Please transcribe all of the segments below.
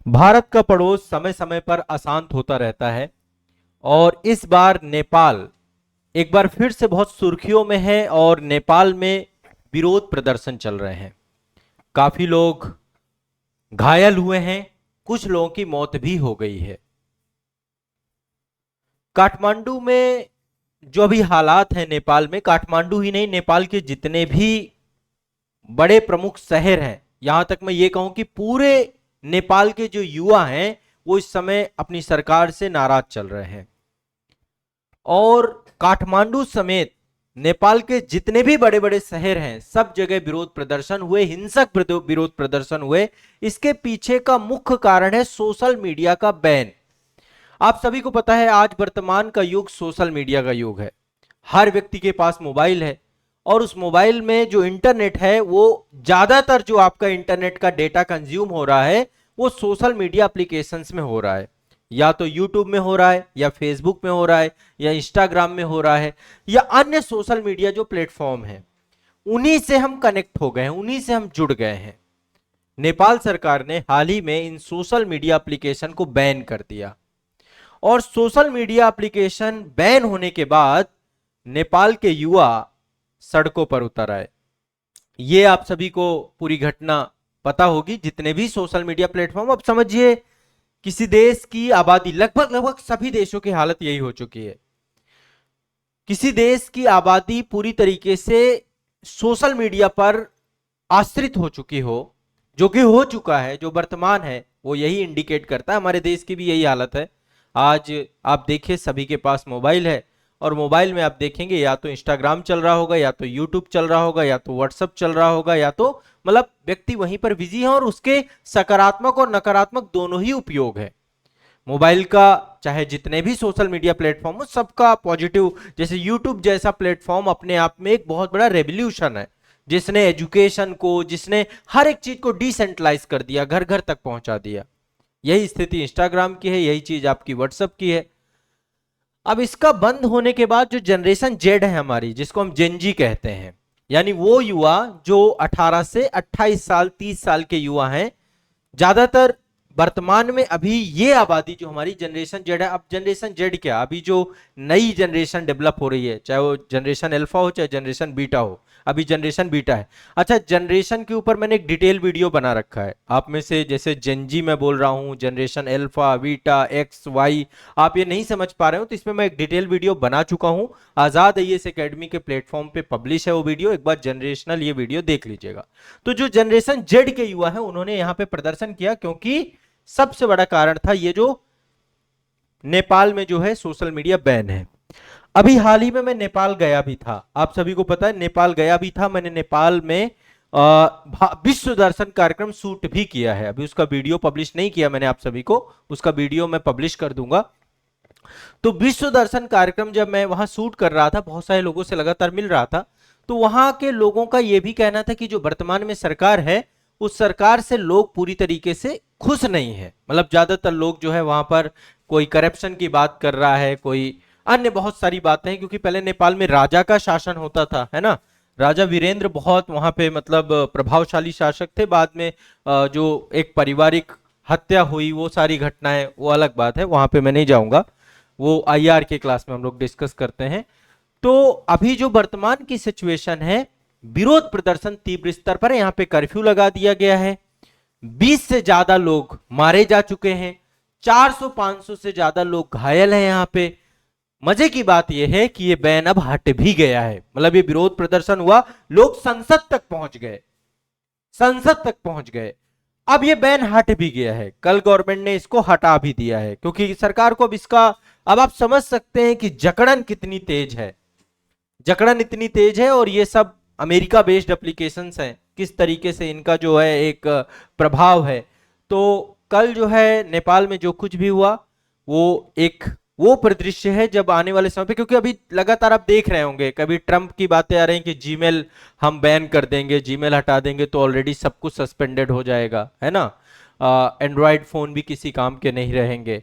भारत का पड़ोस समय समय पर अशांत होता रहता है और इस बार नेपाल एक बार फिर से बहुत सुर्खियों में है और नेपाल में विरोध प्रदर्शन चल रहे हैं। काफी लोग घायल हुए हैं, कुछ लोगों की मौत भी हो गई है। काठमांडू में जो अभी हालात हैं नेपाल में, काठमांडू ही नहीं नेपाल के जितने भी बड़े प्रमुख शहर हैं, यहां तक मैं ये कहूं कि पूरे नेपाल के जो युवा हैं वो इस समय अपनी सरकार से नाराज चल रहे हैं। और काठमांडू समेत नेपाल के जितने भी बड़े बड़े शहर हैं सब जगह विरोध प्रदर्शन हुए, हिंसक विरोध प्रदर्शन हुए। इसके पीछे का मुख्य कारण है सोशल मीडिया का बैन। आप सभी को पता है आज वर्तमान का युग सोशल मीडिया का युग है। हर व्यक्ति के पास मोबाइल है और उस मोबाइल में जो इंटरनेट है वो ज्यादातर जो आपका इंटरनेट का डेटा कंज्यूम हो रहा है वो सोशल मीडिया एप्लीकेशंस में हो रहा है। या तो यूट्यूब में हो रहा है, या फेसबुक में हो रहा है, या इंस्टाग्राम में हो रहा है, या अन्य सोशल मीडिया जो प्लेटफॉर्म है उन्हीं से हम कनेक्ट हो गए हैं, उन्हीं से हम जुड़ गए हैं। नेपाल सरकार ने हाल ही में इन सोशल मीडिया एप्लीकेशन को बैन कर दिया और सोशल मीडिया एप्लीकेशन बैन होने के बाद नेपाल के युवा सड़कों पर उतर आए। ये आप सभी को पूरी घटना पता होगी, जितने भी सोशल मीडिया प्लेटफॉर्म, अब समझिए किसी देश की आबादी, लगभग लगभग सभी देशों की हालत यही हो चुकी है। किसी देश की आबादी पूरी तरीके से सोशल मीडिया पर आश्रित हो चुकी हो, जो कि हो चुका है, जो वर्तमान है वो यही इंडिकेट करता है। हमारे देश की भी यही हालत है। आज आप देखिए सभी के पास मोबाइल है और मोबाइल में आप देखेंगे या तो इंस्टाग्राम चल रहा होगा, या तो यूट्यूब चल रहा होगा, या तो व्हाट्सएप चल रहा होगा, या तो मतलब व्यक्ति वहीं पर बिजी है और उसके सकारात्मक और नकारात्मक दोनों ही उपयोग है मोबाइल का। चाहे जितने भी सोशल मीडिया प्लेटफॉर्म हो सबका पॉजिटिव, जैसे यूट्यूब जैसा प्लेटफॉर्म अपने आप में एक बहुत बड़ा रेवोल्यूशन है, जिसने एजुकेशन को, जिसने हर एक चीज को डिसेंट्रलाइज कर दिया, घर घर तक पहुंचा दिया। यही स्थिति इंस्टाग्राम की है, यही चीज आपकी व्हाट्सएप की है। अब इसका बंद होने के बाद जो जनरेशन जेड है हमारी, जिसको हम जेनजी कहते हैं, यानी वो युवा जो 18 से 28 साल 30 साल के युवा हैं, ज्यादातर वर्तमान में अभी ये आबादी जो हमारी जनरेशन जेड है। अब जनरेशन जेड क्या, अभी जो नई जनरेशन डेवलप हो रही है, चाहे वो जनरेशन अल्फा हो चाहे जनरेशन बीटा हो, अभी जनरेशन बीटा है। अच्छा, जनरेशन के ऊपर मैंने एक डिटेल वीडियो बना रखा है। आप में से जैसे जेनजी मैं बोल रहा हूं, generation alpha, beta, X, Y, आप ये नहीं समझ पा रहे हो तो इसमें मैं एक डिटेल वीडियो बना चुका हूं। आजाद आईएएस एकेडमी के प्लेटफॉर्म पे पब्लिश है वो वीडियो, एक बार जनरेशनल ये वीडियो देख लीजिएगा। तो जो जनरेशन जेड के युवा है उन्होंने यहां पे प्रदर्शन किया, क्योंकि सबसे बड़ा कारण था ये जो नेपाल में जो है सोशल मीडिया बैन है। अभी हाल ही में मैं नेपाल गया भी था, आप सभी को पता है नेपाल गया भी था। मैंने नेपाल में विश्व दर्शन कार्यक्रम शूट भी किया है। अभी उसका वीडियो पब्लिश नहीं किया मैंने आप सभी को, उसका वीडियो मैं पब्लिश कर दूंगा। तो विश्व दर्शन कार्यक्रम जब मैं वहां शूट कर रहा था, बहुत सारे लोगों से लगातार मिल रहा था, तो वहां के लोगों का यह भी कहना था कि जो वर्तमान में सरकार है उस सरकार से लोग पूरी तरीके से खुश नहीं है। मतलब ज्यादातर लोग जो है वहां पर कोई करप्शन की बात कर रहा है, कोई अन्य बहुत सारी बातें हैं, क्योंकि पहले नेपाल में राजा का शासन होता था, है ना। राजा वीरेंद्र बहुत वहां पे मतलब प्रभावशाली शासक थे। बाद में जो एक पारिवारिक हत्या हुई, वो सारी घटनाएं वो अलग बात है, वहां पे मैं नहीं जाऊंगा, वो आईआर के क्लास में हम लोग डिस्कस करते हैं। तो अभी जो वर्तमान की सिचुएशन है, विरोध प्रदर्शन तीव्र स्तर पर है। यहां पे कर्फ्यू लगा दिया गया है, 20 से ज्यादा लोग मारे जा चुके हैं, 400-500 से ज्यादा लोग घायल हैं यहां पे। मजे की बात यह है कि ये बैन अब हट भी गया है, मतलब ये विरोध प्रदर्शन हुआ, लोग संसद तक पहुंच गए, संसद तक पहुंच गए, अब ये बैन हट भी गया है। कल गवर्नमेंट ने इसको हटा भी दिया है, क्योंकि सरकार को अब इसका, अब आप समझ सकते हैं कि जकड़न कितनी तेज है, जकड़न इतनी तेज है। और ये सब अमेरिका बेस्ड एप्लीकेशंस हैं, किस तरीके से इनका जो है एक प्रभाव है। तो कल जो है नेपाल में जो कुछ भी हुआ वो एक वो परिदृश्य है जब आने वाले समय पे, क्योंकि अभी लगातार आप देख रहे होंगे, कभी ट्रंप की बातें आ रही हैं कि जीमेल हम बैन कर देंगे, जीमेल हटा देंगे तो ऑलरेडी सब कुछ सस्पेंडेड हो जाएगा, है ना। एंड्रॉयड फोन भी किसी काम के नहीं रहेंगे।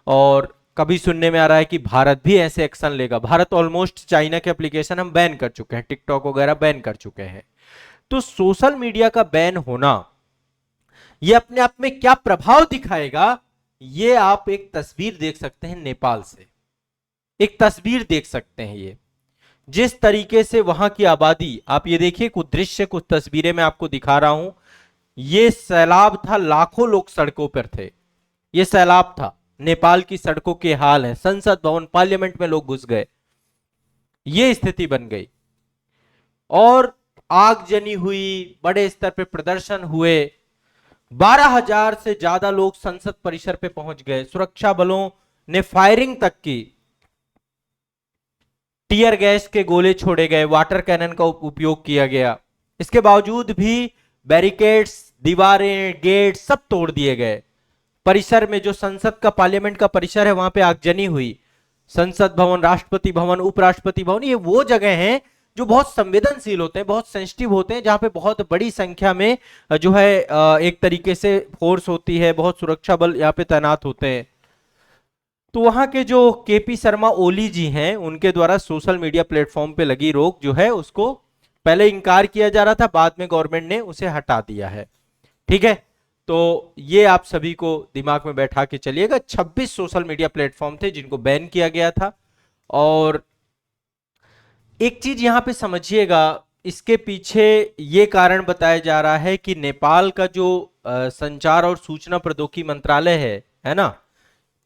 और कभी सुनने में आ रहा है कि भारत भी ऐसे एक्शन लेगा। भारत ऑलमोस्ट चाइना के एप्लीकेशन हम बैन कर चुके हैं, टिकटॉक वगैरह बैन कर चुके हैं। तो सोशल मीडिया का बैन होना ये अपने आप में क्या प्रभाव दिखाएगा, ये आप एक तस्वीर देख सकते हैं नेपाल से, एक तस्वीर देख सकते हैं। ये जिस तरीके से वहां की आबादी, आप ये देखिए कुछ दृश्य, कुछ तस्वीरें मैं आपको दिखा रहा हूं। ये सैलाब था, लाखों लोग सड़कों पर थे, ये सैलाब था। नेपाल की सड़कों के हाल है, संसद भवन पार्लियामेंट में लोग घुस गए, ये स्थिति बन गई। और आगजनी हुई, बड़े स्तर पे प्रदर्शन हुए, 12,000 से ज्यादा लोग संसद परिसर पे पहुंच गए, सुरक्षा बलों ने फायरिंग तक की, टीयर गैस के गोले छोड़े गए, वाटर कैनन का उपयोग किया गया। इसके बावजूद भी बैरिकेड्स, दीवारें, गेट सब तोड़ दिए गए। परिसर में, जो संसद का, पार्लियामेंट का परिसर है, वहां पे आगजनी हुई। संसद भवन, राष्ट्रपति भवन, उपराष्ट्रपति भवन, ये वो जगह हैं जो बहुत संवेदनशील होते हैं, बहुत सेंसिटिव होते हैं, जहां पे बहुत बड़ी संख्या में जो है एक तरीके से फोर्स होती है, बहुत सुरक्षा बल यहाँ पे तैनात होते हैं। तो वहां के जो केपी शर्मा ओली जी हैं, उनके द्वारा सोशल मीडिया प्लेटफॉर्म पे लगी रोक जो है, उसको पहले इंकार किया जा रहा था, बाद में गवर्नमेंट ने उसे हटा दिया है। ठीक है, तो ये आप सभी को दिमाग में बैठा के चलिएगा। 26 सोशल मीडिया प्लेटफॉर्म थे जिनको बैन किया गया था। और एक चीज यहां पे समझिएगा, इसके पीछे ये कारण बताया जा रहा है कि नेपाल का जो संचार और सूचना प्रौद्योगिकी मंत्रालय है ना,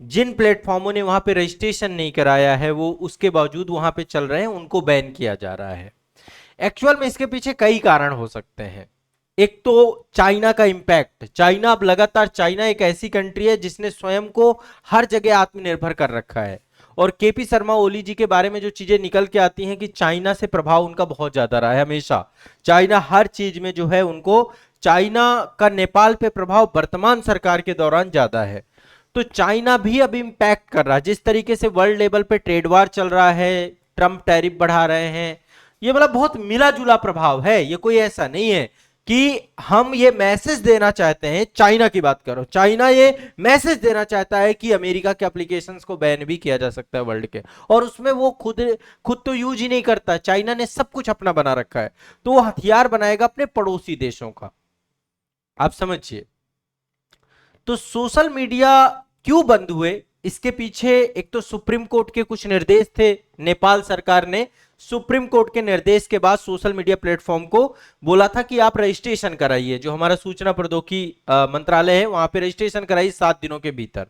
जिन प्लेटफॉर्मों ने वहां पे रजिस्ट्रेशन नहीं कराया है, वो उसके बावजूद वहां पे चल रहे हैं, उनको बैन किया जा रहा है। एक्चुअल में इसके पीछे कई कारण हो सकते हैं। एक तो चाइना का इंपैक्ट, चाइना अब लगातार, चाइना एक ऐसी कंट्री है जिसने स्वयं को हर जगह आत्मनिर्भर कर रखा है। और केपी शर्मा ओली जी के बारे में जो चीजें निकल के आती हैं कि चाइना से प्रभाव उनका बहुत ज्यादा रहा है हमेशा। चाइना हर चीज में जो है उनको, चाइना का नेपाल पे प्रभाव वर्तमान सरकार के दौरान ज्यादा है। तो चाइना भी अब इंपैक्ट कर रहा है। जिस तरीके से वर्ल्ड लेवल पे ट्रेड वार चल रहा है, ट्रंप टैरिफ बढ़ा रहे हैं, ये मतलब बहुत मिला जुला प्रभाव है। ये कोई ऐसा नहीं है कि हम ये मैसेज देना चाहते हैं, चाइना की बात करो, चाइना ये मैसेज देना चाहता है कि अमेरिका के एप्लीकेशंस को बैन भी किया जा सकता है वर्ल्ड के, और उसमें वो खुद तो यूज ही नहीं करता। चाइना ने सब कुछ अपना बना रखा है, तो वो हथियार बनाएगा अपने पड़ोसी देशों का। आप समझिए। तो सोशल मीडिया क्यों बंद हुए, इसके पीछे एक तो सुप्रीम कोर्ट के कुछ निर्देश थे। नेपाल सरकार ने सुप्रीम कोर्ट के निर्देश के बाद सोशल मीडिया प्लेटफॉर्म को बोला था कि आप रजिस्ट्रेशन कराइए, जो हमारा सूचना प्रौद्योगिकी मंत्रालय है वहां पे रजिस्ट्रेशन कराइए 7 दिनों के भीतर।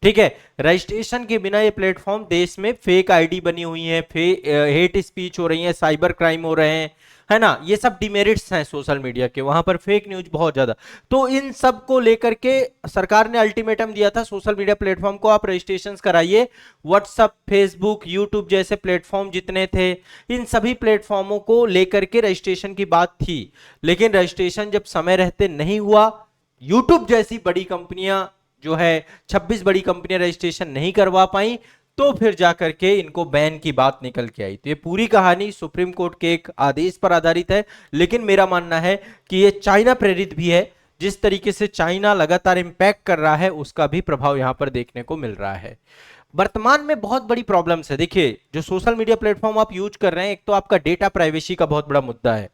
ठीक है, रजिस्ट्रेशन के बिना ये प्लेटफॉर्म, देश में फेक आईडी बनी हुई है, हेट स्पीच हो रही है, साइबर क्राइम हो रहे हैं, है ना, ये सब डिमेरिट्स हैं सोशल मीडिया के, वहां पर फेक न्यूज बहुत ज्यादा। तो इन सब को लेकर के सरकार ने अल्टीमेटम दिया था सोशल मीडिया प्लेटफॉर्म को, आप रजिस्ट्रेशन कराइए। व्हाट्सएप, फेसबुक, यूट्यूब जैसे प्लेटफॉर्म जितने थे, इन सभी प्लेटफॉर्मों को लेकर के रजिस्ट्रेशन की बात थी। लेकिन रजिस्ट्रेशन जब समय रहते नहीं हुआ, यूट्यूब जैसी बड़ी कंपनियां जो है, 26 बड़ी कंपनियां रजिस्ट्रेशन नहीं करवा पाई, तो फिर जाकर के इनको बैन की बात निकल के आई। तो ये पूरी कहानी सुप्रीम कोर्ट के एक आदेश पर आधारित है, लेकिन मेरा मानना है कि ये चाइना प्रेरित भी है। जिस तरीके से चाइना लगातार इंपैक्ट कर रहा है, उसका भी प्रभाव यहां पर देखने को मिल रहा है। वर्तमान में बहुत बड़ी प्रॉब्लम्स है। देखिए, जो सोशल मीडिया प्लेटफॉर्म आप यूज कर रहे हैं, एक तो आपका डेटा प्राइवेसी का बहुत बड़ा मुद्दा है।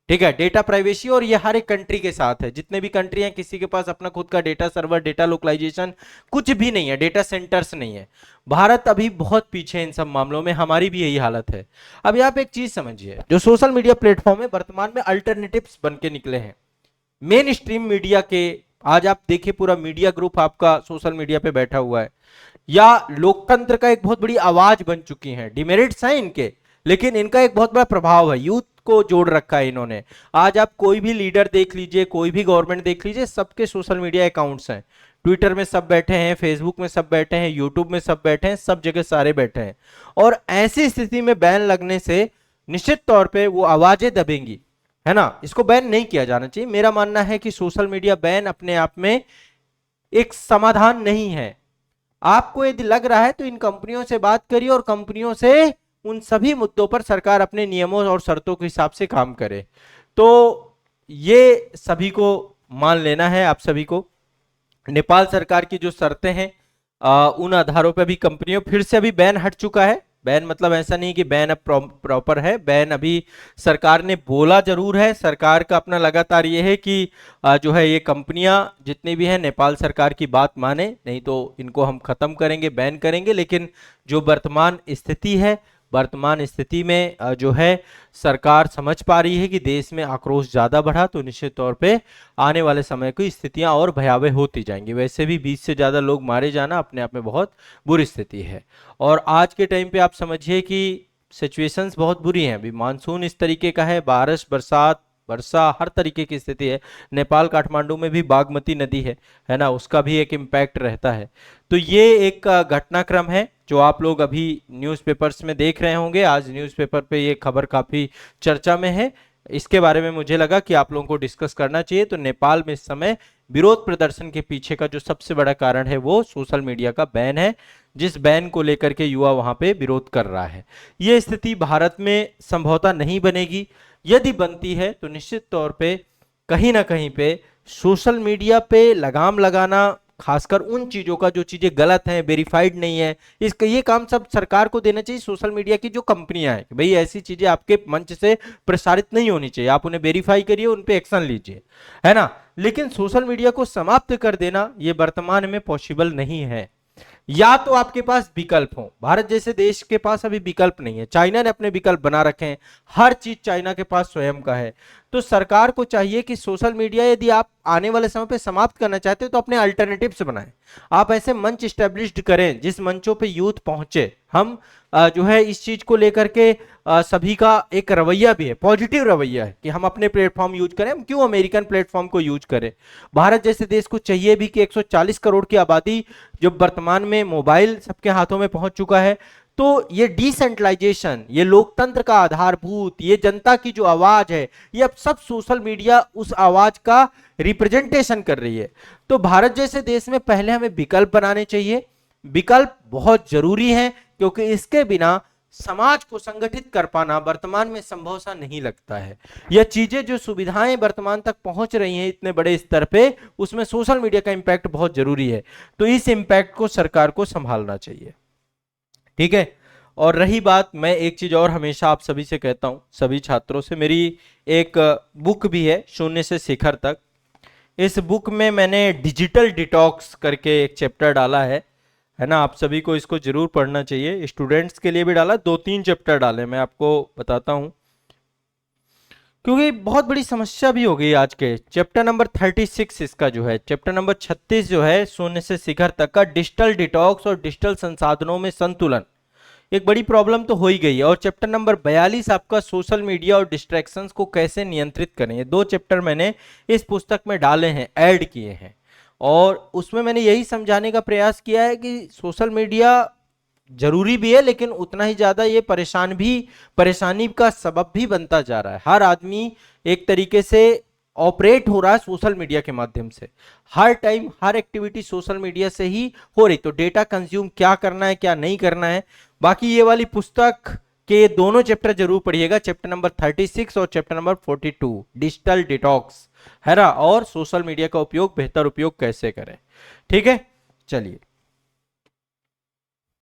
ठीक है, डेटा प्राइवेसी, और ये हर एक कंट्री के साथ है। जितने भी कंट्री हैं, किसी के पास अपना खुद का डेटा सर्वर, डेटा लोकलाइजेशन कुछ भी नहीं है, डेटा सेंटर्स नहीं है। भारत अभी बहुत पीछे है इन सब मामलों में, हमारी भी यही हालत है। अब आप एक चीज समझिए, जो सोशल मीडिया प्लेटफॉर्म है वर्तमान में अल्टरनेटिव्स बन के निकले हैं मेन स्ट्रीम मीडिया के। आज आप देखिए, पूरा मीडिया ग्रुप आपका सोशल मीडिया पे बैठा हुआ है, या लोकतंत्र का एक बहुत बड़ी आवाज बन चुकी है। डिमेरिट्स हैं इनके, लेकिन इनका एक बहुत बड़ा प्रभाव है, यूथ को जोड़ रखा है इन्होंने। आज आप कोई भी लीडर देख लीजिए, कोई भी गवर्नमेंट देख लीजिए, सबके सोशल मीडिया अकाउंट्स हैं। ट्विटर में सब बैठे हैं, फेसबुक में सब बैठे हैं, यूट्यूब में सब बैठे हैं, सब जगह सारे बैठे हैं। और ऐसी स्थिति में बैन लगने से निश्चित तौर पे वो आवाजें दबेंगी, है ना। इसको बैन नहीं किया जाना चाहिए। मेरा मानना है कि सोशल मीडिया बैन अपने आप में एक समाधान नहीं है। आपको यदि लग रहा है तो इन कंपनियों से बात करिए, और कंपनियों से उन सभी मुद्दों पर सरकार अपने नियमों और शर्तों के हिसाब से काम करे। तो ये सभी को मान लेना है, आप सभी को। नेपाल सरकार की जो शर्तें हैं, उन आधारों पर भी कंपनियों, फिर से अभी बैन हट चुका है, बैन मतलब ऐसा नहीं कि बैन अब प्रॉपर है, बैन अभी सरकार ने बोला जरूर है। सरकार का अपना लगातार ये है कि जो है ये कंपनियां जितनी भी हैं नेपाल सरकार की बात माने, नहीं तो इनको हम खत्म करेंगे, बैन करेंगे। लेकिन जो वर्तमान स्थिति है, वर्तमान स्थिति में जो है सरकार समझ पा रही है कि देश में आक्रोश ज्यादा बढ़ा तो निश्चित तौर पे आने वाले समय की स्थितियां और भयावह होती जाएंगी। वैसे भी 20 से ज्यादा लोग मारे जाना अपने आप में बहुत बुरी स्थिति है। और आज के टाइम पे आप समझिए कि सिचुएशंस बहुत बुरी हैं। अभी मानसून इस तरीके का है, बारिश बरसात वर्षा हर तरीके की स्थिति है। नेपाल काठमांडू में भी बागमती नदी है ना, उसका भी एक इम्पैक्ट रहता है। तो ये एक घटनाक्रम है जो आप लोग अभी न्यूज़पेपर्स में देख रहे होंगे। आज न्यूज़पेपर पे ये खबर काफी चर्चा में है। इसके बारे में मुझे लगा कि आप लोगों को डिस्कस करना चाहिए। तो नेपाल में इस समय विरोध प्रदर्शन के पीछे का जो सबसे बड़ा कारण है वो सोशल मीडिया का बैन है, जिस बैन को लेकर के युवा वहां पे विरोध कर रहा है। ये स्थिति भारत में संभवतः नहीं बनेगी। यदि बनती है तो निश्चित तौर पे कहीं ना कहीं पे सोशल मीडिया पे लगाम लगाना, खासकर उन चीजों का जो चीजें गलत हैं, वेरीफाइड नहीं है, इसका ये काम सब सरकार को देना चाहिए। सोशल मीडिया की जो कंपनियां हैं, भाई ऐसी चीजें आपके मंच से प्रसारित नहीं होनी चाहिए, आप उन्हें वेरीफाई करिए, उन पे एक्शन लीजिए, है ना। लेकिन सोशल मीडिया को समाप्त कर देना ये वर्तमान में पॉसिबल नहीं है। या तो आपके पास विकल्प हो, भारत जैसे देश के पास अभी विकल्प नहीं है। चाइना ने अपने विकल्प बना रखे हैं, हर चीज चाइना के पास स्वयं का है। तो सरकार को चाहिए कि सोशल मीडिया यदि आप आने वाले समय पे समाप्त करना चाहते हो तो अपने अल्टरनेटिव्स बनाएं। आप ऐसे मंच स्टैब्लिश्ड करें जिस मंचों पे यूथ पहुंचे। हम जो है इस चीज को लेकर के सभी का एक रवैया भी है, पॉजिटिव रवैया है कि हम अपने प्लेटफॉर्म यूज करें। हम क्यों अमेरिकन प्लेटफॉर्म को यूज करें। भारत जैसे देश को चाहिए भी कि 140 करोड़ की आबादी जो वर्तमान में मोबाइल सबके हाथों में पहुंच चुका है, तो ये डिसेंट्रलाइजेशन, ये लोकतंत्र का आधारभूत, ये जनता की जो आवाज है, ये अब सब सोशल मीडिया उस आवाज का रिप्रेजेंटेशन कर रही है। तो भारत जैसे देश में पहले हमें विकल्प बनाने चाहिए। विकल्प बहुत जरूरी है क्योंकि इसके बिना समाज को संगठित कर पाना वर्तमान में संभव सा नहीं लगता है। यह चीजें जो सुविधाएं वर्तमान तक पहुंच रही हैं इतने बड़े स्तर पे, उसमें सोशल मीडिया का इंपैक्ट बहुत जरूरी है। तो इस इंपैक्ट को सरकार को संभालना चाहिए, ठीक है। और रही बात, मैं एक चीज और हमेशा आप सभी से कहता हूं, सभी छात्रों से, मेरी एक बुक भी है शून्य से शिखर तक। इस बुक में मैंने डिजिटल डिटॉक्स करके एक चैप्टर डाला है ना। आप सभी को इसको जरूर पढ़ना चाहिए। स्टूडेंट्स के लिए भी डाला, 2-3 चैप्टर डाले, मैं आपको बताता हूं क्योंकि बहुत बड़ी समस्या भी हो गई आज के। चैप्टर नंबर 36 इसका जो है, चैप्टर नंबर 36 जो है शून्य से शिखर तक का, डिजिटल डिटॉक्स और डिजिटल संसाधनों में संतुलन, एक बड़ी प्रॉब्लम तो हो ही गई है। और चैप्टर नंबर 42 आपका सोशल मीडिया और डिस्ट्रैक्शंस को कैसे नियंत्रित करें। ये 2 चैप्टर मैंने इस पुस्तक में डाले हैं, ऐड किए हैं। और उसमें मैंने यही समझाने का प्रयास किया है कि सोशल मीडिया जरूरी भी है, लेकिन उतना ही ज्यादा ये परेशानी का सबब भी बनता जा रहा है। हर आदमी एक तरीके से ऑपरेट हो रहा है सोशल मीडिया के माध्यम से, हर टाइम हर एक्टिविटी सोशल मीडिया से ही हो रही। तो डेटा कंज्यूम क्या करना है क्या नहीं करना है। बाकी ये वाली पुस्तक के दोनों चैप्टर जरूर पढ़िएगा, चैप्टर नंबर 36 और चैप्टर नंबर 42, डिजिटल डिटॉक्स, है ना, और सोशल मीडिया का उपयोग, बेहतर उपयोग कैसे करें। ठीक है, चलिए।